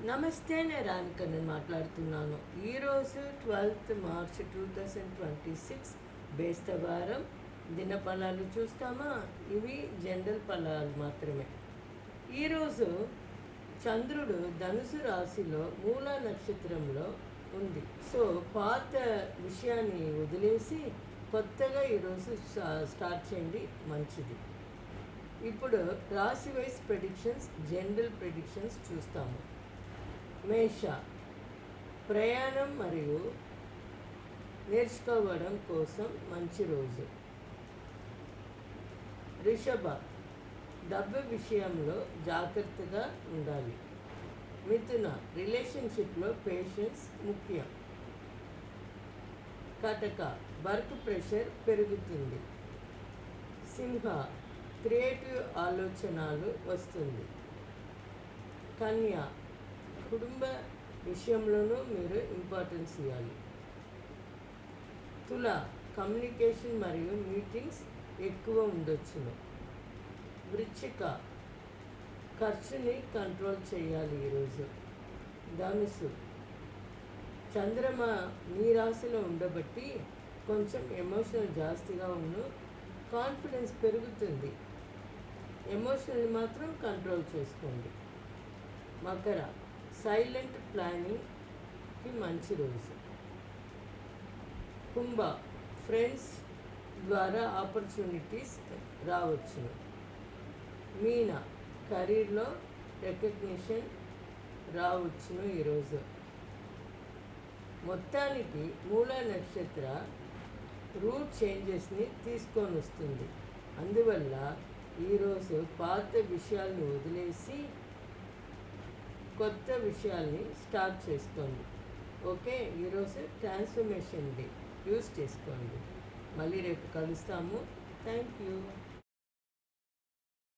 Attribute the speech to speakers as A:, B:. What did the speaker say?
A: నమస్తే, నేను రానికని మాట్లాడుతున్నాను. ఈరోజు 12th మార్చ్ 2026 బేస్తవారం దిన ఫలాలు చూస్తామా. ఇవి జనరల్ ఫలాలు మాత్రమే. ఈరోజు చంద్రుడు ధనుసు రాశిలో మూలా నక్షత్రంలో ఉంది. సో పాత విషయాన్ని వదిలేసి కొత్తగా ఈరోజు స్టార్ట్ చేయండి, మంచిది. ఇప్పుడు రాశి వైజ్ ప్రెడిక్షన్స్, జనరల్ ప్రెడిక్షన్స్ చూస్తాము. మేష, ప్రయాణం మరియు నేర్చుకోవడం కోసం మంచి రోజు. వృషభ, డబ్బు విషయంలో జాగ్రత్తగా ఉండాలి. మిథున, రిలేషన్షిప్లో పేషెన్స్ ముఖ్యం. కటక, వర్క్ ప్రెషర్ పెరుగుతుంది. సింహ, క్రియేటివ్ ఆలోచనలు వస్తుంది. కన్య, కుటుంబ విషయంలోనూ మీరు ఇంపార్టెన్స్ ఇవ్వాలి. తుల, కమ్యూనికేషన్ మరియు మీటింగ్స్ ఎక్కువ ఉండొచ్చును. వృశ్చిక, ఖర్చుని కంట్రోల్ చేయాలి ఈరోజు. ధనుసు, చంద్రమ మీ రాశిలో ఉండబట్టి కొంచెం ఎమోషనల్ జాస్తిగా ఉన్ను, కాన్ఫిడెన్స్ పెరుగుతుంది. ఎమోషనల్ మాత్రం కంట్రోల్ చేసుకోండి. మకర, సైలెంట్ ప్లానింగ్కి మంచి రోజు. కుంభ, ఫ్రెండ్స్ ద్వారా ఆపర్చునిటీస్ రావచ్చును. మీన, కెరీర్లో రికగ్నిషన్ రావచ్చును ఈరోజు. మొత్తానికి మూలా నక్షత్ర రూట్ చేంజెస్ని తీసుకొని వస్తుంది. అందువల్ల ఈరోజు పాత విషయాలను వదిలేసి కొత్త విషయాల్ని స్టార్ట్ చేసుకోండి. ఓకే, ఈరోజు ట్రాన్స్ఫర్మేషన్ డే యూజ్ చేసుకోండి. మళ్ళీ రేపు కలుస్తాము. Thank you.